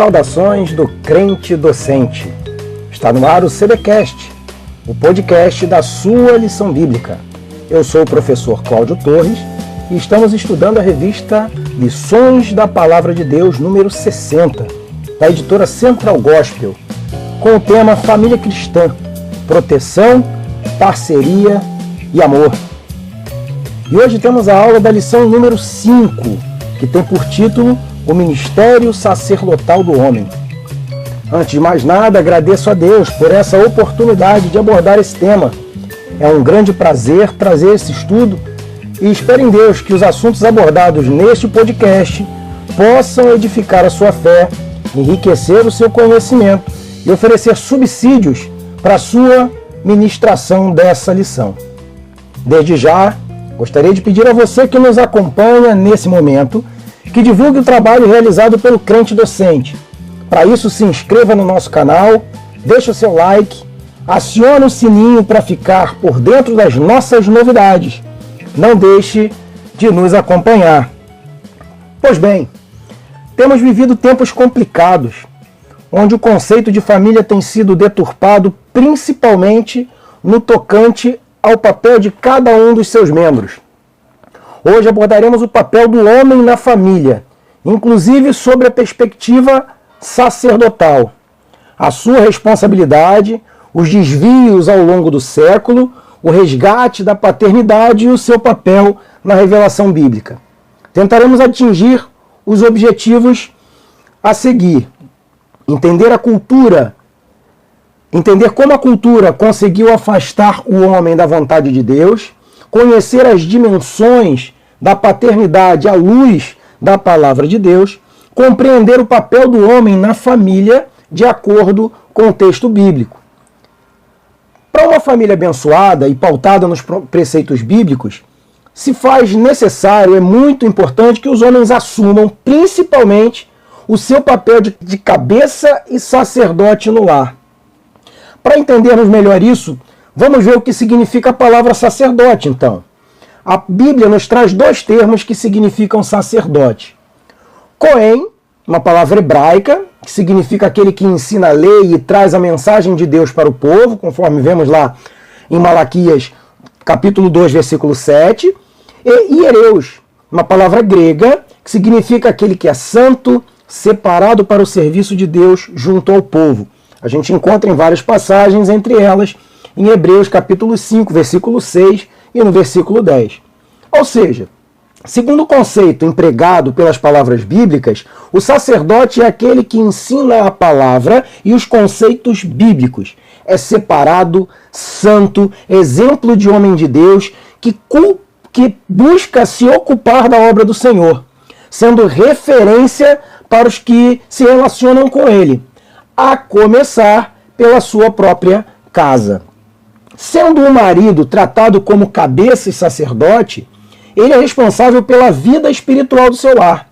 Saudações do crente docente. Está no ar o CBcast, o podcast da sua lição bíblica. Eu sou o professor Cláudio Torres e estamos estudando a revista Lições da Palavra de Deus, número 60, da editora Central Gospel, com o tema Família Cristã, Proteção, Parceria e Amor. E hoje temos a aula da lição número 5, que tem por título O Ministério Sacerdotal do Homem. Antes de mais nada, agradeço a Deus por essa oportunidade de abordar esse tema. É um grande prazer trazer esse estudo e espero em Deus que os assuntos abordados neste podcast possam edificar a sua fé, enriquecer o seu conhecimento e oferecer subsídios para a sua ministração dessa lição. Desde já, gostaria de pedir a você que nos acompanha nesse momento que divulgue o trabalho realizado pelo crente docente. Para isso, se inscreva no nosso canal, deixe o seu like, acione o sininho para ficar por dentro das nossas novidades. Não deixe de nos acompanhar. Pois bem, temos vivido tempos complicados, onde o conceito de família tem sido deturpado principalmente no tocante ao papel de cada um dos seus membros. Hoje abordaremos o papel do homem na família, inclusive sobre a perspectiva sacerdotal, a sua responsabilidade, os desvios ao longo do século, o resgate da paternidade e o seu papel na revelação bíblica. Tentaremos atingir os objetivos a seguir: entender a cultura, entender como a cultura conseguiu afastar o homem da vontade de Deus, conhecer as dimensões da paternidade à luz da palavra de Deus, compreender o papel do homem na família de acordo com o texto bíblico. Para uma família abençoada e pautada nos preceitos bíblicos, se faz necessário, é muito importante que os homens assumam principalmente o seu papel de cabeça e sacerdote no lar. Para entendermos melhor isso, vamos ver o que significa a palavra sacerdote, então. A Bíblia nos traz dois termos que significam sacerdote. Cohen, uma palavra hebraica, que significa aquele que ensina a lei e traz a mensagem de Deus para o povo, conforme vemos lá em Malaquias, capítulo 2, versículo 7. E hiereus, uma palavra grega, que significa aquele que é santo, separado para o serviço de Deus junto ao povo. A gente encontra em várias passagens, entre elas em Hebreus capítulo 5, versículo 6 e no versículo 10. Ou seja, segundo o conceito empregado pelas palavras bíblicas, o sacerdote é aquele que ensina a palavra e os conceitos bíblicos. É separado, santo, exemplo de homem de Deus, que busca se ocupar da obra do Senhor, sendo referência para os que se relacionam com ele, a começar pela sua própria casa. Sendo o marido tratado como cabeça e sacerdote, ele é responsável pela vida espiritual do seu lar.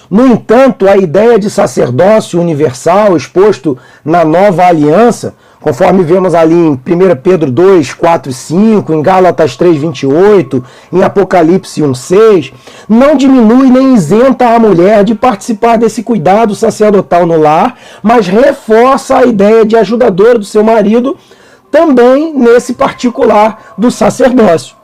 No entanto, a ideia de sacerdócio universal exposto na nova aliança, conforme vemos ali em 1 Pedro 2, 4 e 5, em Gálatas 3, 28, em Apocalipse 1, 6, não diminui nem isenta a mulher de participar desse cuidado sacerdotal no lar, mas reforça a ideia de ajudadora do seu marido também nesse particular do sacerdócio.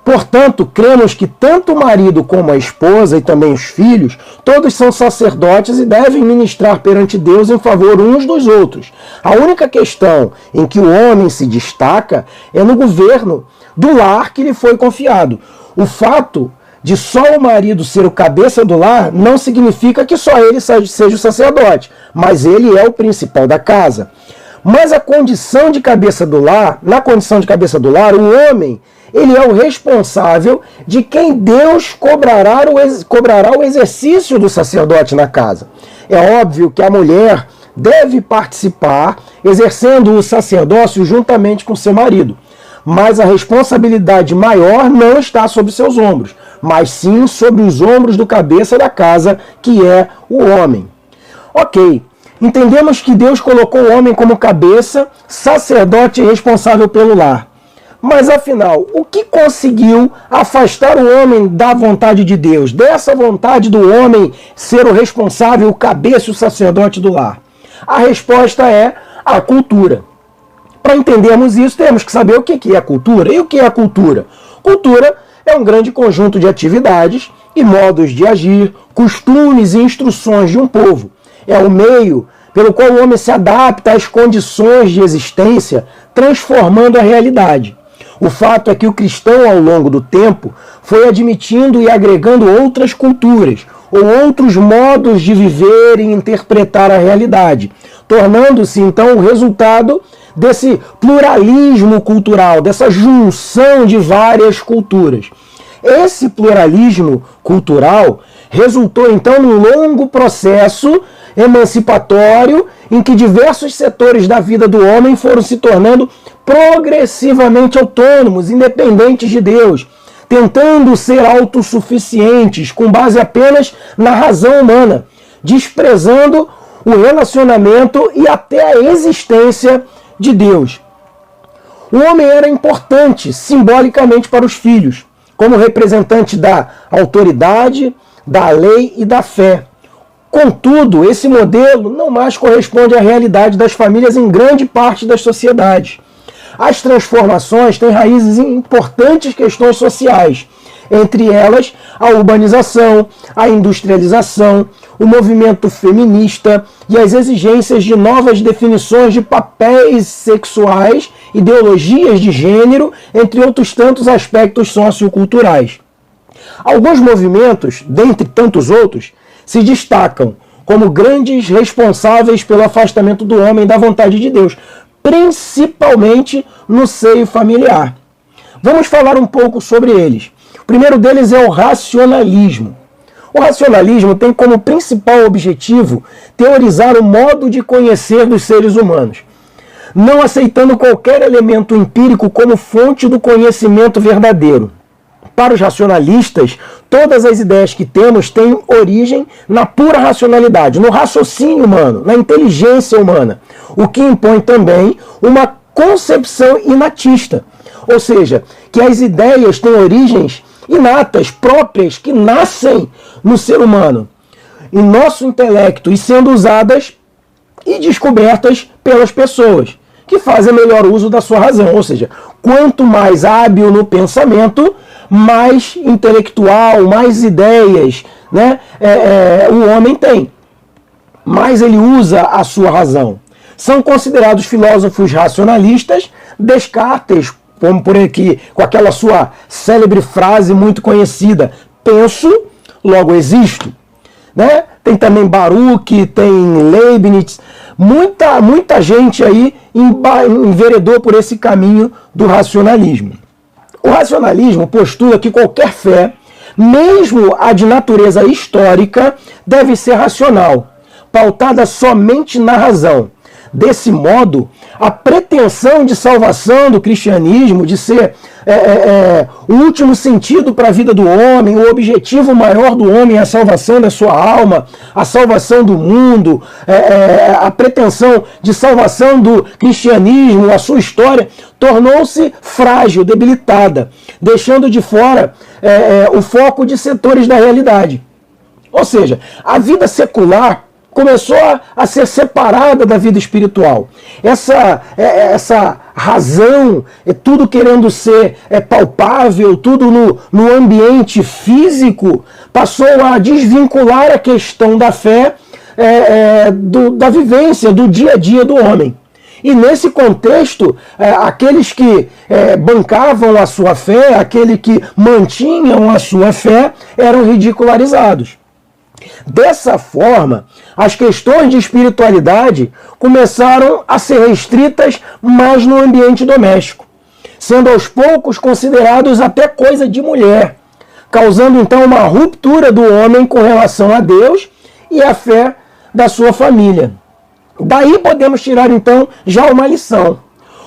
Portanto, cremos que tanto o marido como a esposa e também os filhos, todos são sacerdotes e devem ministrar perante Deus em favor uns dos outros. A única questão em que o homem se destaca é no governo do lar que lhe foi confiado. O fato de só o marido ser o cabeça do lar não significa que só ele seja o sacerdote, mas ele é o principal da casa. Mas na condição de cabeça do lar, o homem, ele é o responsável de quem Deus cobrará o exercício do sacerdote na casa. É óbvio que a mulher deve participar, exercendo o sacerdócio juntamente com seu marido. Mas a responsabilidade maior não está sobre seus ombros, mas sim sobre os ombros do cabeça da casa, que é o homem. Ok. Entendemos que Deus colocou o homem como cabeça, sacerdote e responsável pelo lar. Mas afinal, o que conseguiu afastar o homem da vontade de Deus, dessa vontade do homem ser o responsável, o cabeça, o sacerdote do lar? A resposta é a cultura. Para entendermos isso, temos que saber o que é a cultura. E o que é a cultura? Cultura é um grande conjunto de atividades e modos de agir, costumes e instruções de um povo. É o meio pelo qual o homem se adapta às condições de existência, transformando a realidade. O fato é que o cristão, ao longo do tempo, foi admitindo e agregando outras culturas, ou outros modos de viver e interpretar a realidade, tornando-se, então, o resultado desse pluralismo cultural, dessa junção de várias culturas. Esse pluralismo cultural resultou, então, num longo processo emancipatório em que diversos setores da vida do homem foram se tornando progressivamente autônomos, independentes de Deus, tentando ser autossuficientes com base apenas na razão humana, desprezando o relacionamento e até a existência de Deus. O homem era importante simbolicamente para os filhos, como representante da autoridade, da lei e da fé. Contudo, esse modelo não mais corresponde à realidade das famílias em grande parte das sociedades. As transformações têm raízes em importantes questões sociais, entre elas a urbanização, a industrialização, o movimento feminista e as exigências de novas definições de papéis sexuais, ideologias de gênero, entre outros tantos aspectos socioculturais. Alguns movimentos, dentre tantos outros, se destacam como grandes responsáveis pelo afastamento do homem da vontade de Deus, principalmente no seio familiar. Vamos falar um pouco sobre eles. O primeiro deles é o racionalismo. O racionalismo tem como principal objetivo teorizar o modo de conhecer dos seres humanos, não aceitando qualquer elemento empírico como fonte do conhecimento verdadeiro. Para os racionalistas, todas as ideias que temos têm origem na pura racionalidade, no raciocínio humano, na inteligência humana, o que impõe também uma concepção inatista, ou seja, que as ideias têm origens inatas, próprias, que nascem no ser humano, em nosso intelecto, e sendo usadas e descobertas pelas pessoas, que fazem melhor uso da sua razão. Ou seja, quanto mais hábil no pensamento, mais intelectual, mais ideias, né, o homem tem, mais ele usa a sua razão. São considerados filósofos racionalistas Descartes, como por aqui, com aquela sua célebre frase muito conhecida: penso, logo existo. Né? Tem também Baruch, tem Leibniz, muita gente aí enveredou por esse caminho do racionalismo. O racionalismo postula que qualquer fé, mesmo a de natureza histórica, deve ser racional, pautada somente na razão. Desse modo, a pretensão de salvação do cristianismo, de ser o último sentido para a vida do homem, o objetivo maior do homem é a salvação da sua alma, a salvação do mundo, a pretensão de salvação do cristianismo, a sua história, tornou-se frágil, debilitada, deixando de fora o foco de setores da realidade. Ou seja, a vida secular começou a ser separada da vida espiritual. Essa razão, tudo querendo ser palpável, tudo no ambiente físico, passou a desvincular a questão da fé da vivência, do dia a dia do homem. E nesse contexto, aqueles que bancavam a sua fé, aqueles que mantinham a sua fé, eram ridicularizados. Dessa forma, as questões de espiritualidade começaram a ser restritas mais no ambiente doméstico, sendo aos poucos considerados até coisa de mulher, causando então uma ruptura do homem com relação a Deus e a fé da sua família. Daí podemos tirar então já uma lição.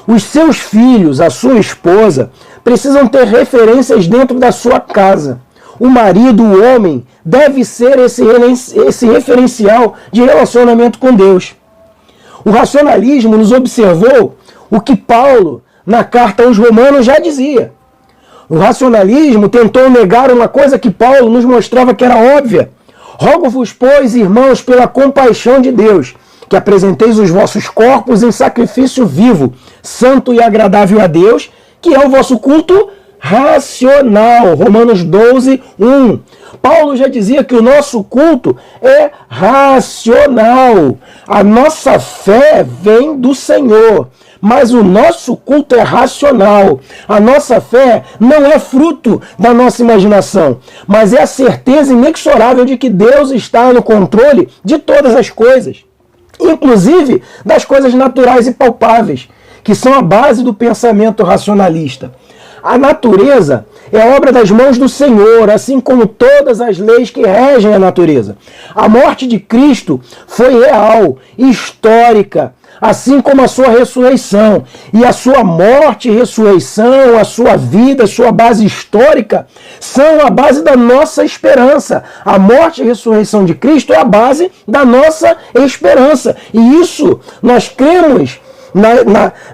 Os seus filhos, a sua esposa, precisam ter referências dentro da sua casa. O marido, o homem, deve ser esse referencial de relacionamento com Deus. O racionalismo nos observou o que Paulo na carta aos Romanos, já dizia. O racionalismo tentou negar uma coisa que Paulo nos mostrava que era óbvia. Rogo-vos, pois, irmãos, pela compaixão de Deus, que apresenteis os vossos corpos em sacrifício vivo, santo e agradável a Deus, que é o vosso culto racional. Romanos 12, 1. Paulo já dizia que o nosso culto é racional. A nossa fé vem do Senhor, mas o nosso culto é racional. A nossa fé não é fruto da nossa imaginação, mas é a certeza inexorável de que Deus está no controle de todas as coisas, inclusive das coisas naturais e palpáveis, que são a base do pensamento racionalista. A natureza é obra das mãos do Senhor, assim como todas as leis que regem a natureza. A morte de Cristo foi real, histórica, assim como a sua ressurreição. E a sua morte e ressurreição, a sua vida, a sua base histórica, são a base da nossa esperança. A morte e ressurreição de Cristo é a base da nossa esperança. E isso nós cremos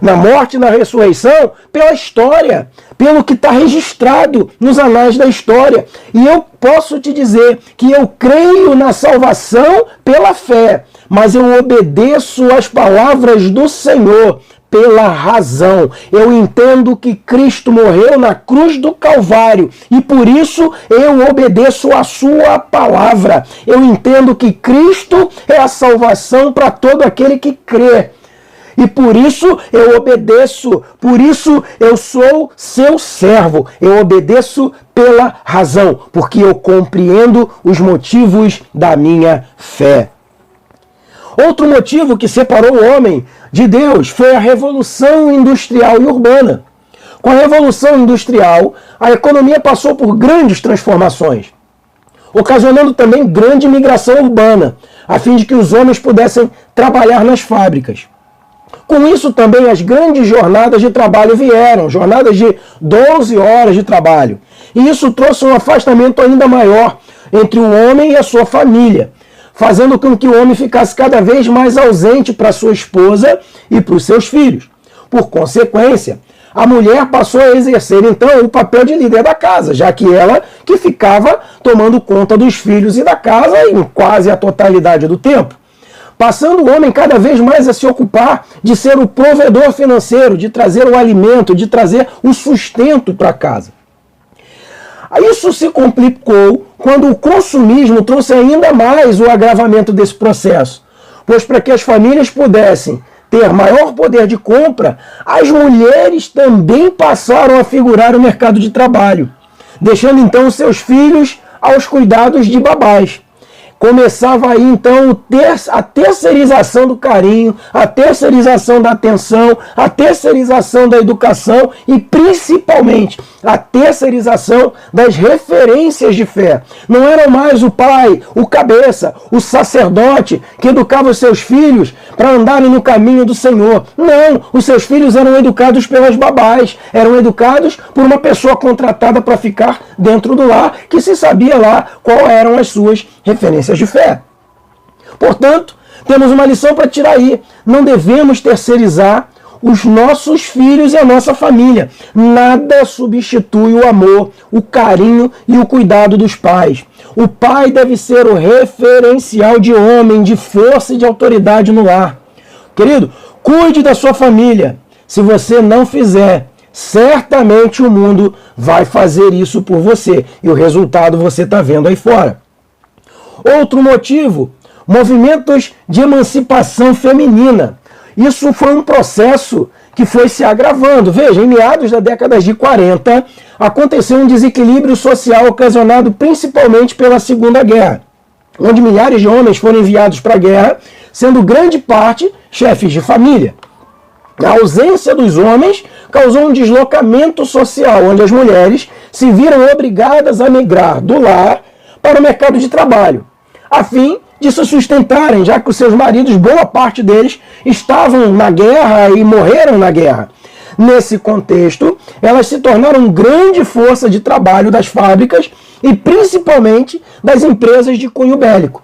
na morte e na ressurreição pela história, pelo que está registrado nos anais da história. E eu posso te dizer que eu creio na salvação pela fé, mas eu obedeço às palavras do Senhor pela razão. Eu entendo que Cristo morreu na cruz do Calvário e por isso eu obedeço a sua palavra. Eu entendo que Cristo é a salvação para todo aquele que crê. E por isso eu obedeço, por isso eu sou seu servo. Eu obedeço pela razão, porque eu compreendo os motivos da minha fé. Outro motivo que separou o homem de Deus foi a Revolução Industrial e Urbana. Com a Revolução Industrial, a economia passou por grandes transformações, ocasionando também grande migração urbana, a fim de que os homens pudessem trabalhar nas fábricas. Com isso também as grandes jornadas de trabalho vieram, jornadas de 12 horas de trabalho. E isso trouxe um afastamento ainda maior entre o homem e a sua família, fazendo com que o homem ficasse cada vez mais ausente para sua esposa e para os seus filhos. Por consequência, a mulher passou a exercer então o papel de líder da casa, já que ela que ficava tomando conta dos filhos e da casa em quase a totalidade do tempo. Passando o homem cada vez mais a se ocupar de ser o provedor financeiro, de trazer o alimento, de trazer o sustento para casa. Isso se complicou quando o consumismo trouxe ainda mais o agravamento desse processo, pois para que as famílias pudessem ter maior poder de compra, as mulheres também passaram a figurar no mercado de trabalho, deixando então seus filhos aos cuidados de babás. Começava aí então a terceirização do carinho, a terceirização da atenção, a terceirização da educação e principalmente a terceirização das referências de fé. Não era mais o pai, o cabeça, o sacerdote que educava os seus filhos para andarem no caminho do Senhor. Não, os seus filhos eram educados pelas babás, eram educados por uma pessoa contratada para ficar dentro do lar, que se sabia lá quais eram as suas referências de fé. Portanto, temos uma lição para tirar aí. Não devemos terceirizar os nossos filhos e a nossa família. Nada substitui o amor, o carinho e o cuidado dos pais. O pai deve ser o referencial de homem, de força e de autoridade no lar. Querido, cuide da sua família. Se você não fizer, certamente o mundo vai fazer isso por você. E o resultado você está vendo aí fora. Outro motivo, movimentos de emancipação feminina. Isso foi um processo que foi se agravando. Veja, em meados da década de 40, aconteceu um desequilíbrio social ocasionado principalmente pela Segunda Guerra, onde milhares de homens foram enviados para a guerra, sendo grande parte chefes de família. A ausência dos homens causou um deslocamento social, onde as mulheres se viram obrigadas a migrar do lar para o mercado de trabalho, a fim de se sustentarem, já que os seus maridos, boa parte deles, estavam na guerra e morreram na guerra. Nesse contexto, elas se tornaram grande força de trabalho das fábricas e principalmente das empresas de cunho bélico.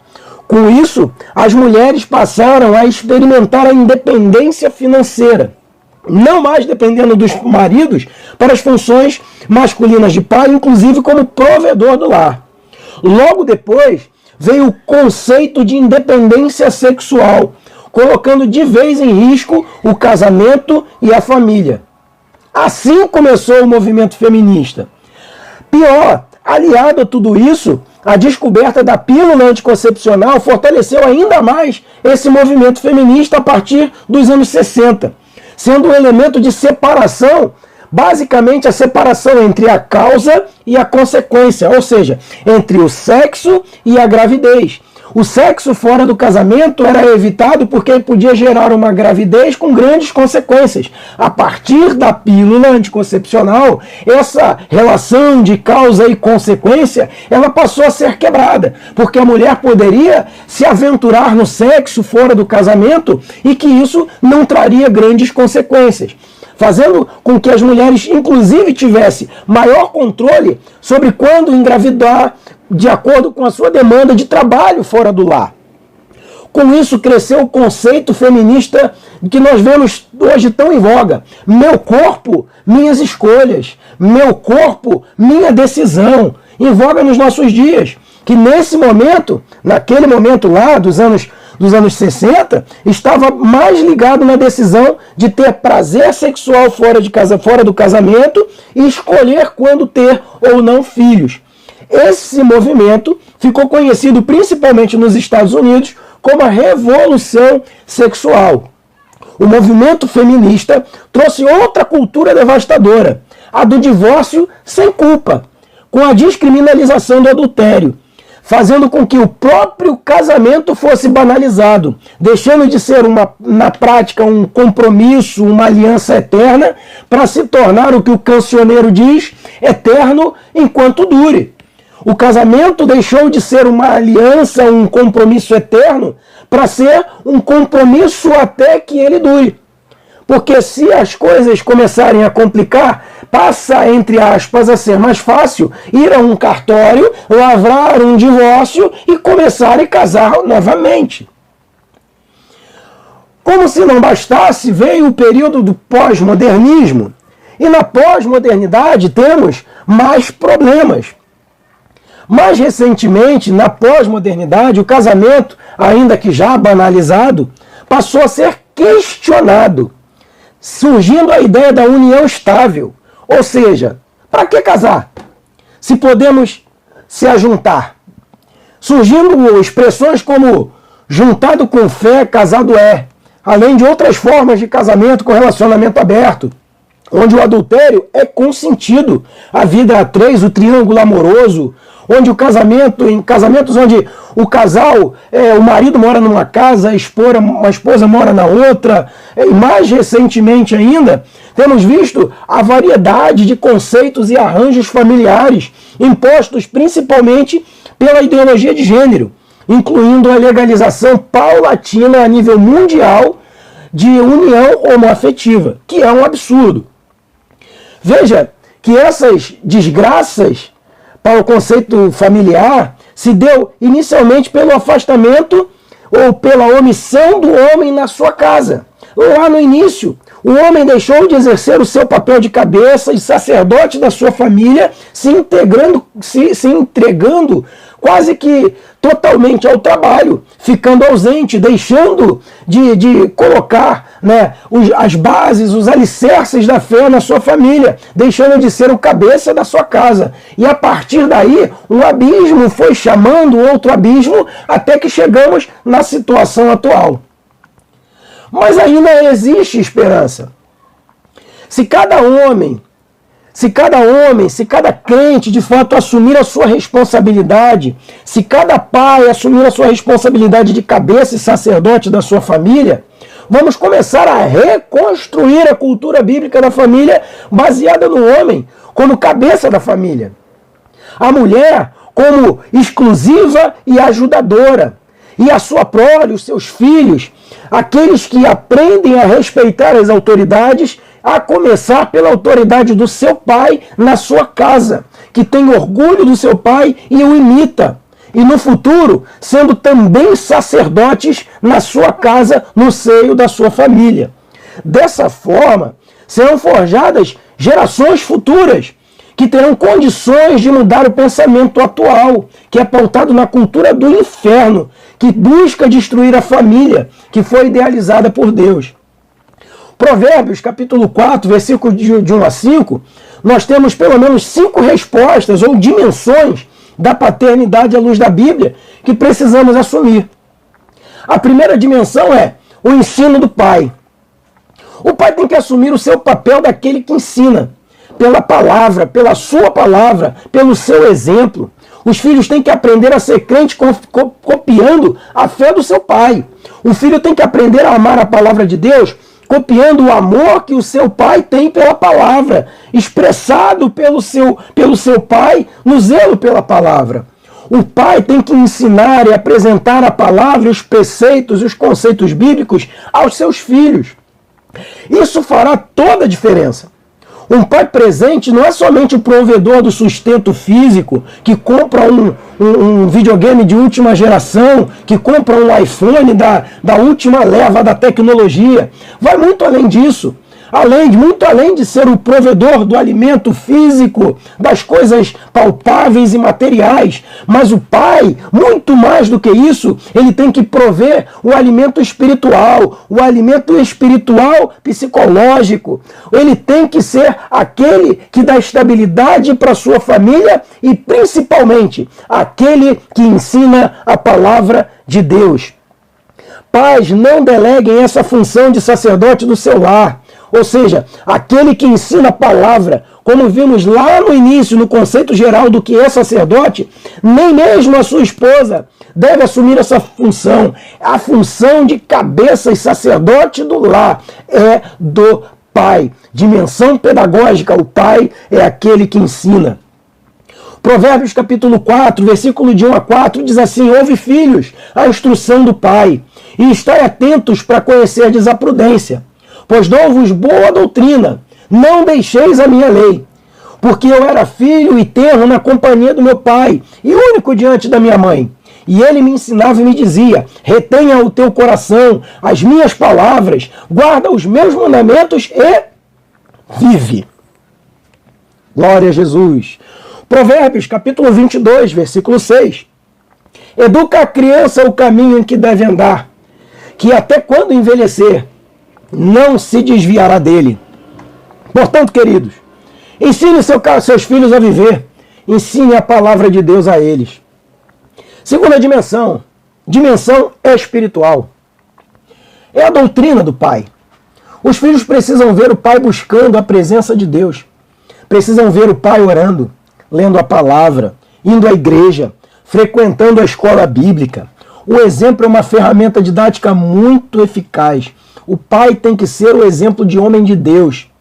Com isso, as mulheres passaram a experimentar a independência financeira. não mais dependendo dos maridos para as funções masculinas de pai, inclusive como provedor do lar. Logo depois veio o conceito de independência sexual, colocando de vez em risco o casamento e a família. Assim começou o movimento feminista. Pior, aliado a tudo isso, a descoberta da pílula anticoncepcional fortaleceu ainda mais esse movimento feminista a partir dos anos 60, sendo um elemento de separação, basicamente a separação entre a causa e a consequência, ou seja, entre o sexo e a gravidez. O sexo fora do casamento era evitado porque podia gerar uma gravidez com grandes consequências. A partir da pílula anticoncepcional, essa relação de causa e consequência, ela passou a ser quebrada, porque a mulher poderia se aventurar no sexo fora do casamento e que isso não traria grandes consequências, fazendo com que as mulheres, inclusive, tivessem maior controle sobre quando engravidar, de acordo com a sua demanda de trabalho fora do lar. Com isso, cresceu o conceito feminista que nós vemos hoje tão em voga. Meu corpo, minhas escolhas. Meu corpo, minha decisão. Em voga nos nossos dias. Que nesse momento, naquele momento lá dos anos 60, estava mais ligado na decisão de ter prazer sexual fora do casamento e escolher quando ter ou não filhos. Esse movimento ficou conhecido principalmente nos Estados Unidos como a Revolução Sexual. O movimento feminista trouxe outra cultura devastadora, a do divórcio sem culpa, com a descriminalização do adultério, fazendo com que o próprio casamento fosse banalizado, deixando de ser na prática um compromisso, uma aliança eterna, para se tornar o que o cancioneiro diz, eterno enquanto dure. O casamento deixou de ser uma aliança, um compromisso eterno, para ser um compromisso até que ele dure. Porque se as coisas começarem a complicar, passa, entre aspas, a ser mais fácil ir a um cartório, lavrar um divórcio e começar a casar novamente. Como se não bastasse, veio o período do pós-modernismo. E na pós-modernidade temos mais problemas. Mais recentemente, na pós-modernidade, o casamento, ainda que já banalizado, passou a ser questionado, surgindo a ideia da união estável. Ou seja, para que casar? Se podemos se ajuntar. Surgindo expressões como juntado com fé, casado é, além de outras formas de casamento com relacionamento aberto, onde o adultério é consentido, a vida a três, o triângulo amoroso, onde o casamento, em casamentos onde o casal, o marido mora numa casa, a esposa mora na outra, e mais recentemente ainda, temos visto a variedade de conceitos e arranjos familiares impostos principalmente pela ideologia de gênero, incluindo a legalização paulatina a nível mundial de união homoafetiva, que é um absurdo. Veja que essas desgraças para o conceito familiar se deu inicialmente pelo afastamento ou pela omissão do homem na sua casa. Lá no início, o homem deixou de exercer o seu papel de cabeça e sacerdote da sua família, se entregando quase que totalmente ao trabalho, ficando ausente, deixando de colocar, as bases, os alicerces da fé na sua família, deixando de ser o cabeça da sua casa. E a partir daí, um abismo foi chamando outro abismo, até que chegamos na situação atual. Mas ainda existe esperança. Se cada crente de fato assumir a sua responsabilidade, se cada pai assumir a sua responsabilidade de cabeça e sacerdote da sua família, vamos começar a reconstruir a cultura bíblica da família baseada no homem como cabeça da família. A mulher como exclusiva e ajudadora. E a sua prole, os seus filhos, aqueles que aprendem a respeitar as autoridades, a começar pela autoridade do seu pai na sua casa, que tem orgulho do seu pai e o imita. E no futuro, sendo também sacerdotes na sua casa, no seio da sua família. Dessa forma, serão forjadas gerações futuras que terão condições de mudar o pensamento atual, que é pautado na cultura do inferno, que busca destruir a família que foi idealizada por Deus. Provérbios, capítulo 4, versículos de 1 a 5, nós temos pelo menos 5 respostas ou dimensões da paternidade à luz da Bíblia que precisamos assumir. A primeira dimensão é o ensino do pai. O pai tem que assumir o seu papel daquele que ensina, pela palavra, pela sua palavra, pelo seu exemplo. Os filhos têm que aprender a ser crente copiando a fé do seu pai. O filho tem que aprender a amar a palavra de Deus copiando o amor que o seu pai tem pela palavra, expressado pelo seu pai no zelo pela palavra. O pai tem que ensinar e apresentar a palavra, os preceitos e os conceitos bíblicos aos seus filhos. Isso fará toda a diferença. Um pai presente não é somente o provedor do sustento físico, que compra um videogame de última geração, que compra um iPhone da última leva da tecnologia. Vai muito além disso. Muito além de ser o provedor do alimento físico, das coisas palpáveis e materiais. Mas o pai, muito mais do que isso, ele tem que prover o alimento espiritual psicológico. Ele tem que ser aquele que dá estabilidade para sua família e, principalmente, aquele que ensina a palavra de Deus. Pais, não deleguem essa função de sacerdote do seu lar. Ou seja, aquele que ensina a palavra, como vimos lá no início, no conceito geral do que é sacerdote, nem mesmo a sua esposa deve assumir essa função. A função de cabeça e sacerdote do lar é do pai. Dimensão pedagógica, o pai é aquele que ensina. Provérbios capítulo 4, versículo de 1 a 4, diz assim: ouve, filhos, a instrução do pai, e estai atentos para conhecer a prudência. Pois dou-vos boa doutrina, não deixeis a minha lei. Porque eu era filho e tenro na companhia do meu pai, e único diante da minha mãe. E ele me ensinava e me dizia: retenha o teu coração as minhas palavras, guarda os meus mandamentos e vive. Glória a Jesus. Provérbios, capítulo 22, versículo 6. Educa a criança o caminho em que deve andar, que até quando envelhecer, não se desviará dele. Portanto, queridos, ensine seus filhos a viver. Ensine a palavra de Deus a eles. Segunda dimensão espiritual. É a doutrina do pai. Os filhos precisam ver o pai buscando a presença de Deus. Precisam ver o pai orando, lendo a palavra, indo à igreja, frequentando a escola bíblica. O exemplo é uma ferramenta didática muito eficaz. O pai tem que ser o exemplo de homem de Deus,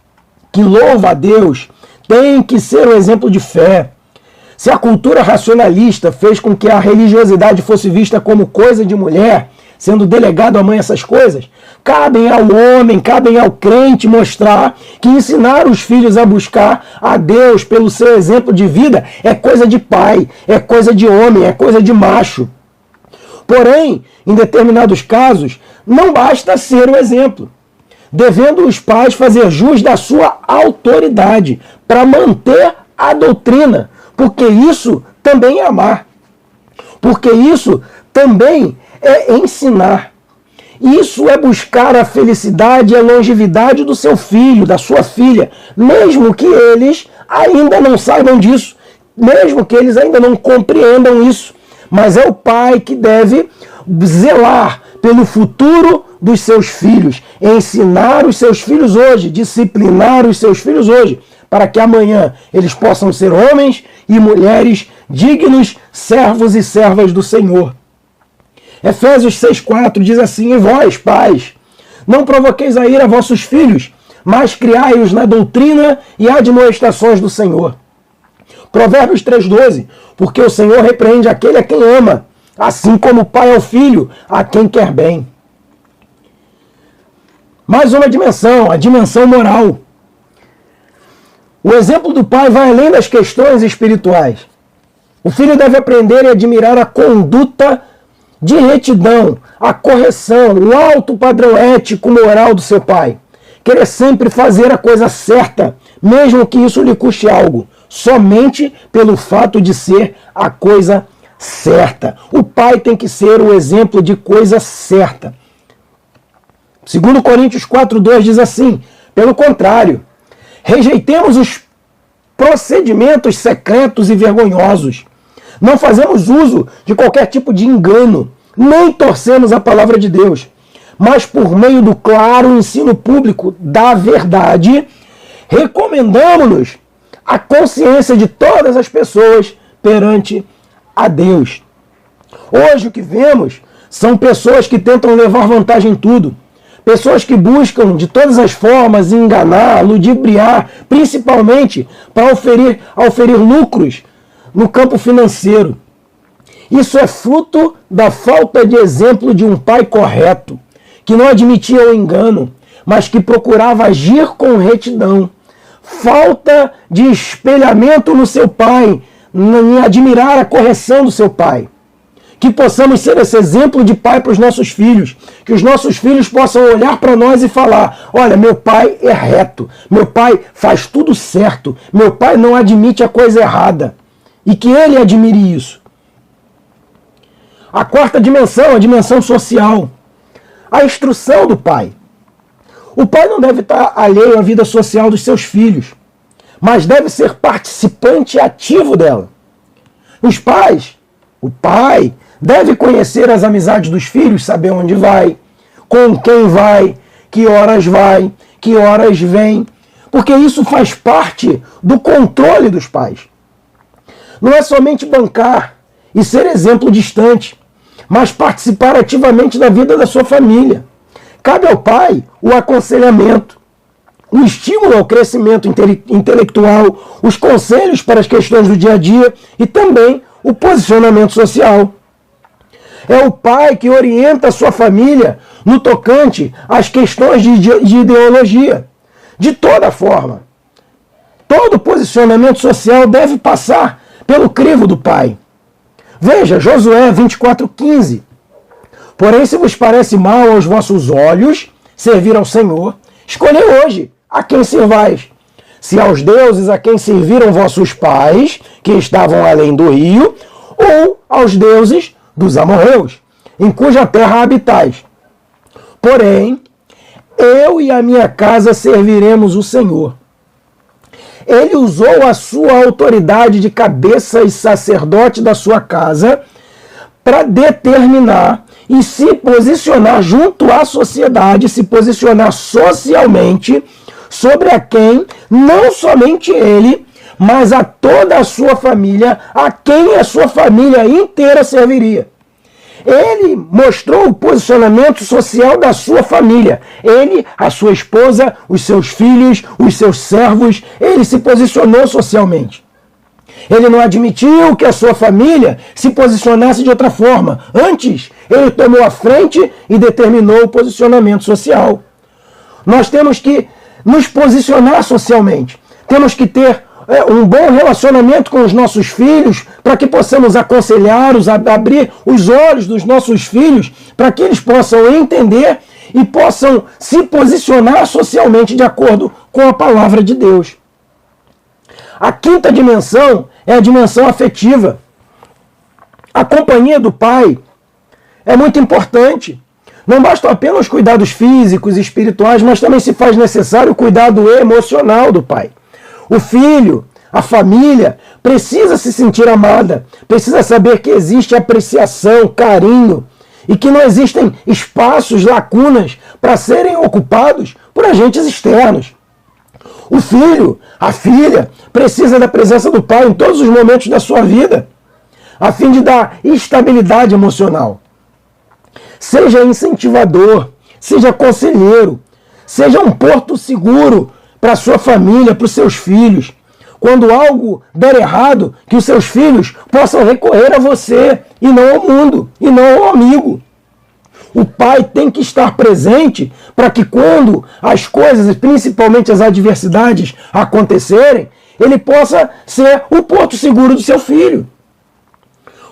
que louva a Deus, tem que ser o exemplo de fé. Se a cultura racionalista fez com que a religiosidade fosse vista como coisa de mulher, sendo delegado à mãe essas coisas, cabem ao homem, cabem ao crente mostrar que ensinar os filhos a buscar a Deus pelo seu exemplo de vida é coisa de pai, é coisa de homem, é coisa de macho. Porém, em determinados casos, não basta ser o exemplo, devendo os pais fazer jus da sua autoridade para manter a doutrina, porque isso também é amar, porque isso também é ensinar. Isso é buscar a felicidade e a longevidade do seu filho, da sua filha, mesmo que eles ainda não saibam disso, mesmo que eles ainda não compreendam isso. Mas é o pai que deve zelar pelo futuro dos seus filhos, ensinar os seus filhos hoje, disciplinar os seus filhos hoje, para que amanhã eles possam ser homens e mulheres dignos, servos e servas do Senhor. Efésios 6,4 diz assim: e vós, pais, não provoqueis a ira vossos filhos, mas criai-os na doutrina e admoestações do Senhor. Provérbios 3,12, porque o Senhor repreende aquele a quem ama, assim como o pai ao filho, a quem quer bem. Mais uma dimensão, a dimensão moral. O exemplo do pai vai além das questões espirituais. O filho deve aprender e admirar a conduta de retidão, a correção, o alto padrão ético moral do seu pai. querer sempre fazer a coisa certa, mesmo que isso lhe custe algo, somente pelo fato de ser a coisa certa. O pai tem que ser o exemplo de coisa certa. 2 Coríntios 4:2 diz assim: pelo contrário, rejeitemos os procedimentos secretos e vergonhosos. Não fazemos uso de qualquer tipo de engano, nem torcemos a palavra de Deus, mas por meio do claro ensino público da verdade, recomendamos-nos a consciência de todas as pessoas perante a Deus. Hoje o que vemos são pessoas que tentam levar vantagem em tudo. Pessoas que buscam de todas as formas enganar, ludibriar, principalmente para oferir lucros no campo financeiro. Isso é fruto da falta de exemplo de um pai correto, que não admitia o engano, mas que procurava agir com retidão. Falta de espelhamento no seu pai, em admirar a correção do seu pai. Que possamos ser esse exemplo de pai para os nossos filhos. Que os nossos filhos possam olhar para nós e falar: olha, meu pai é reto, meu pai faz tudo certo, meu pai não admite a coisa errada. E que ele admire isso. A quarta dimensão, a dimensão social. A instrução do pai. O pai não deve estar alheio à vida social dos seus filhos, mas deve ser participante ativo dela. Os pais, o pai, deve conhecer as amizades dos filhos, saber onde vai, com quem vai, que horas vem, porque isso faz parte do controle dos pais. Não é somente bancar e ser exemplo distante, mas participar ativamente da vida da sua família. Cabe ao pai o aconselhamento, o estímulo ao crescimento intelectual, os conselhos para as questões do dia a dia e também o posicionamento social. É o pai que orienta a sua família no tocante às questões de ideologia. De toda forma, todo posicionamento social deve passar pelo crivo do pai. Veja, Josué 24:15. Porém, se vos parece mal aos vossos olhos servir ao Senhor, escolhei hoje a quem servais. Se aos deuses a quem serviram vossos pais, que estavam além do rio, ou aos deuses dos amorreus, em cuja terra habitais. Porém, eu e a minha casa serviremos o Senhor. Ele usou a sua autoridade de cabeça e sacerdote da sua casa para determinar e se posicionar junto à sociedade, se posicionar socialmente sobre a quem, não somente ele, mas a toda a sua família, a quem a sua família inteira serviria. Ele mostrou o posicionamento social da sua família. Ele, a sua esposa, os seus filhos, os seus servos, ele se posicionou socialmente. Ele não admitiu que a sua família se posicionasse de outra forma. Antes, ele tomou a frente e determinou o posicionamento social. Nós temos que nos posicionar socialmente. Temos que ter um bom relacionamento com os nossos filhos para que possamos aconselhá-los, abrir os olhos dos nossos filhos para que eles possam entender e possam se posicionar socialmente de acordo com a palavra de Deus. A quinta dimensão é a dimensão afetiva. A companhia do pai é muito importante. Não bastam apenas os cuidados físicos e espirituais, mas também se faz necessário o cuidado emocional do pai. O filho, a família, precisa se sentir amada, precisa saber que existe apreciação, carinho, e que não existem espaços, lacunas para serem ocupados por agentes externos. O filho, a filha, precisa da presença do pai em todos os momentos da sua vida, a fim de dar estabilidade emocional. Seja incentivador, seja conselheiro, seja um porto seguro para a sua família, para os seus filhos. Quando algo der errado, que os seus filhos possam recorrer a você e não ao mundo, e não ao amigo. O pai tem que estar presente para que quando as coisas, principalmente as adversidades, acontecerem, ele possa ser o porto seguro do seu filho.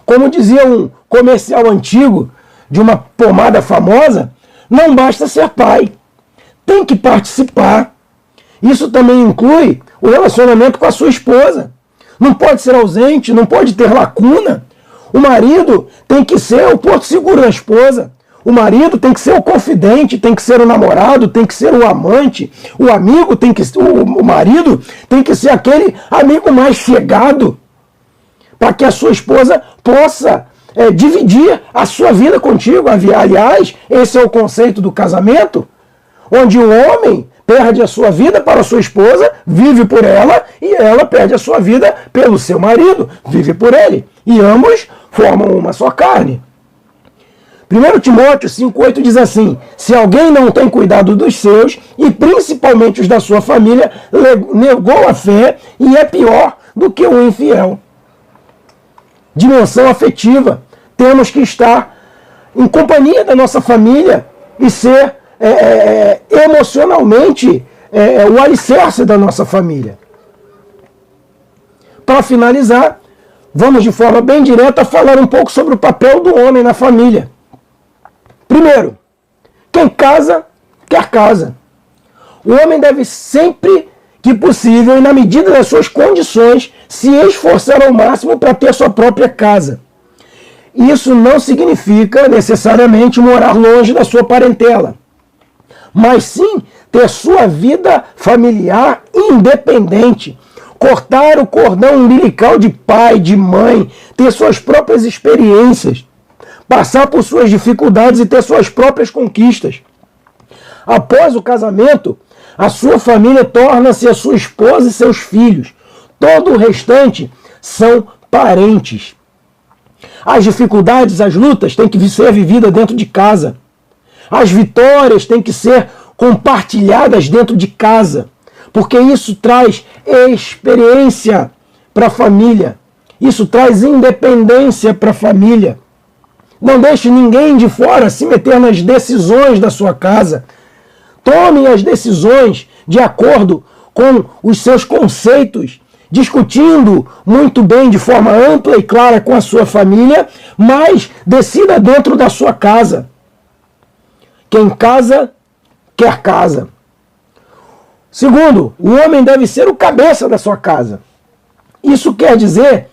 Como dizia um comercial antigo de uma pomada famosa, não basta ser pai, tem que participar. Isso também inclui o relacionamento com a sua esposa. Não pode ser ausente, não pode ter lacuna. O marido tem que ser o porto seguro da esposa. O marido tem que ser o confidente, tem que ser o namorado, tem que ser o amante. O amigo tem que ser, o marido tem que ser aquele amigo mais chegado, para que a sua esposa possa dividir a sua vida contigo. Aliás, esse é o conceito do casamento, onde o homem perde a sua vida para a sua esposa, vive por ela, e ela perde a sua vida pelo seu marido, vive por ele. E ambos formam uma só carne. 1 Timóteo 5,8 diz assim: se alguém não tem cuidado dos seus, e principalmente os da sua família, negou a fé e é pior do que o infiel. Dimensão afetiva. Temos que estar em companhia da nossa família e ser emocionalmente o alicerce da nossa família. Para finalizar, vamos de forma bem direta falar um pouco sobre o papel do homem na família. Primeiro, quem casa, quer casa. O homem deve sempre que possível e na medida das suas condições se esforçar ao máximo para ter sua própria casa. Isso não significa necessariamente morar longe da sua parentela, mas sim ter sua vida familiar independente, cortar o cordão umbilical de pai, de mãe, ter suas próprias experiências, passar por suas dificuldades e ter suas próprias conquistas. Após o casamento, a sua família torna-se a sua esposa e seus filhos. Todo o restante são parentes. As dificuldades, as lutas têm que ser vividas dentro de casa. As vitórias têm que ser compartilhadas dentro de casa, porque isso traz experiência para a família. Isso traz independência para a família. Não deixe ninguém de fora se meter nas decisões da sua casa. Tome as decisões de acordo com os seus conceitos, discutindo muito bem, de forma ampla e clara com a sua família, mas decida dentro da sua casa. Quem casa, quer casa. Segundo, o homem deve ser o cabeça da sua casa. Isso quer dizer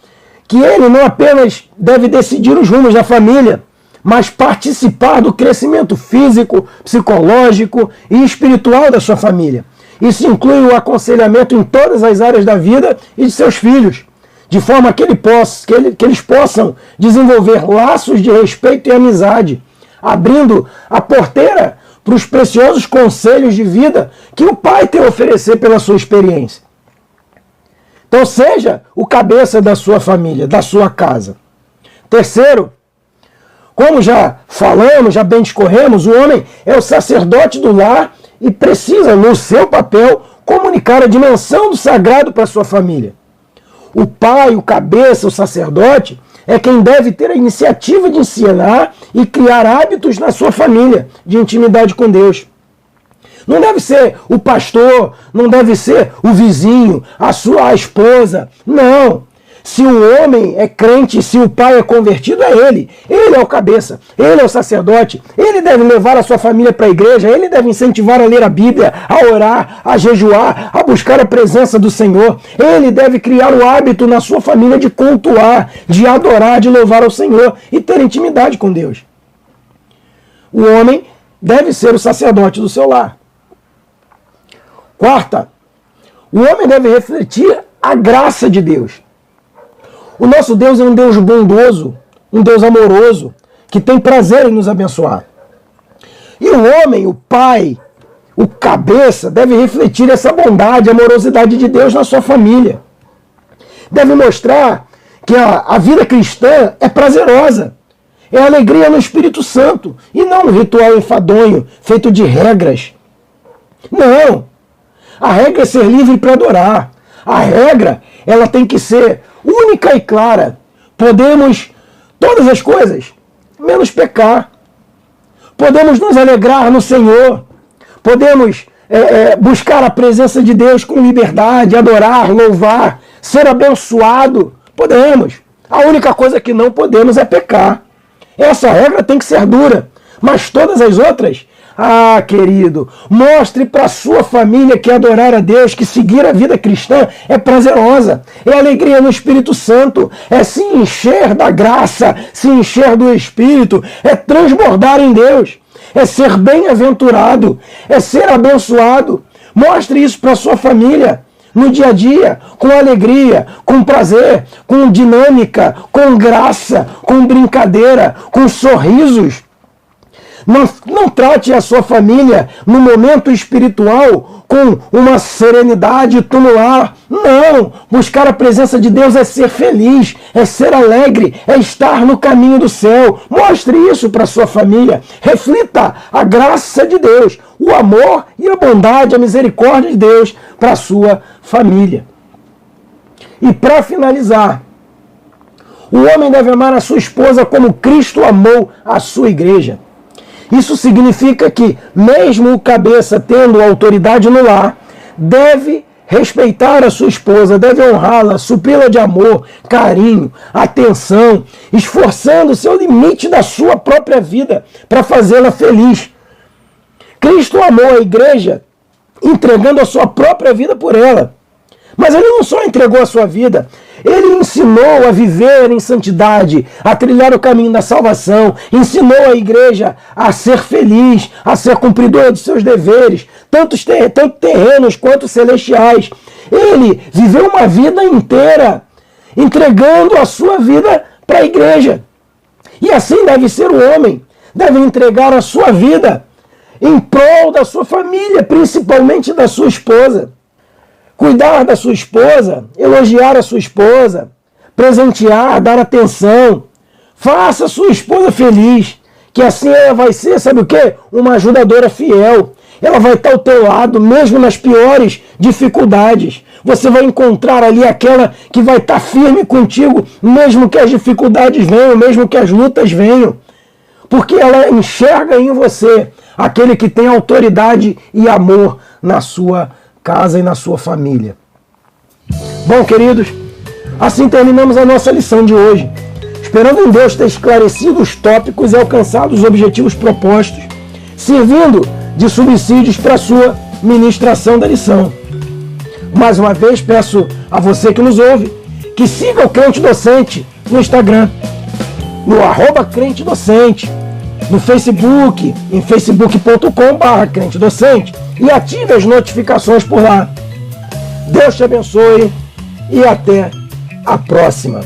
que ele não apenas deve decidir os rumos da família, mas participar do crescimento físico, psicológico e espiritual da sua família. Isso inclui o aconselhamento em todas as áreas da vida e de seus filhos, de forma que eles possam desenvolver laços de respeito e amizade, abrindo a porteira para os preciosos conselhos de vida que o pai tem a oferecer pela sua experiência. Então seja o cabeça da sua família, da sua casa. Terceiro, como já falamos, já bem discorremos, o homem é o sacerdote do lar e precisa, no seu papel, comunicar a dimensão do sagrado para a sua família. O pai, o cabeça, o sacerdote, é quem deve ter a iniciativa de ensinar e criar hábitos na sua família de intimidade com Deus. Não deve ser o pastor, não deve ser o vizinho, a esposa. Não. Se o homem é crente, se o pai é convertido, é ele. Ele é o cabeça, ele é o sacerdote. Ele deve levar a sua família para a igreja, ele deve incentivar a ler a Bíblia, a orar, a jejuar, a buscar a presença do Senhor. Ele deve criar o hábito na sua família de cultuar, de adorar, de louvar ao Senhor e ter intimidade com Deus. O homem deve ser o sacerdote do seu lar. Quarta, o homem deve refletir a graça de Deus. O nosso Deus é um Deus bondoso, um Deus amoroso, que tem prazer em nos abençoar. E o homem, o pai, o cabeça, deve refletir essa bondade, a amorosidade de Deus na sua família. Deve mostrar que a vida cristã é prazerosa, é alegria no Espírito Santo, e não um ritual enfadonho, feito de regras. Não! A regra é ser livre para adorar. A regra, ela tem que ser única e clara. Podemos todas as coisas, menos pecar. Podemos nos alegrar no Senhor. Podemos buscar a presença de Deus com liberdade, adorar, louvar, ser abençoado. Podemos. A única coisa que não podemos é pecar. Essa regra tem que ser dura. Mas todas as outras, Ah, querido, mostre para sua família que adorar a Deus, que seguir a vida cristã é prazerosa, é alegria no Espírito Santo, é se encher da graça, se encher do Espírito, é transbordar em Deus, é ser bem-aventurado, é ser abençoado. Mostre isso para sua família, no dia a dia, com alegria, com prazer, com dinâmica, com graça, com brincadeira, com sorrisos. Não trate a sua família no momento espiritual com uma serenidade tumular. Não! Buscar a presença de Deus é ser feliz, é ser alegre, é estar no caminho do céu. Mostre isso para a sua família. Reflita a graça de Deus, o amor e a bondade, a misericórdia de Deus para a sua família. E para finalizar, o homem deve amar a sua esposa como Cristo amou a sua igreja. Isso significa que, mesmo o cabeça tendo autoridade no lar, deve respeitar a sua esposa, deve honrá-la, supri-la de amor, carinho, atenção, esforçando-se ao limite da sua própria vida para fazê-la feliz. Cristo amou a igreja entregando a sua própria vida por ela. Mas ele não só entregou a sua vida, ele ensinou a viver em santidade, a trilhar o caminho da salvação, ensinou a igreja a ser feliz, a ser cumpridora dos seus deveres, tanto terrenos quanto celestiais. Ele viveu uma vida inteira entregando a sua vida para a igreja. E assim deve ser o homem, deve entregar a sua vida em prol da sua família, principalmente da sua esposa. Cuidar da sua esposa, elogiar a sua esposa, presentear, dar atenção. Faça a sua esposa feliz, que assim ela vai ser, sabe o quê? Uma ajudadora fiel. Ela vai estar ao teu lado, mesmo nas piores dificuldades. Você vai encontrar ali aquela que vai estar firme contigo, mesmo que as dificuldades venham, mesmo que as lutas venham. Porque ela enxerga em você aquele que tem autoridade e amor na sua casa e na sua família. Bom, queridos, assim terminamos a nossa lição de hoje. Esperando em Deus ter esclarecido os tópicos e alcançado os objetivos propostos, servindo de subsídios para a sua ministração da lição. Mais uma vez, peço a você que nos ouve, que siga o Crente Docente no Instagram, no @crentedocente, no Facebook, em facebook.com/crentedocente, e ative as notificações por lá. Deus te abençoe e até a próxima.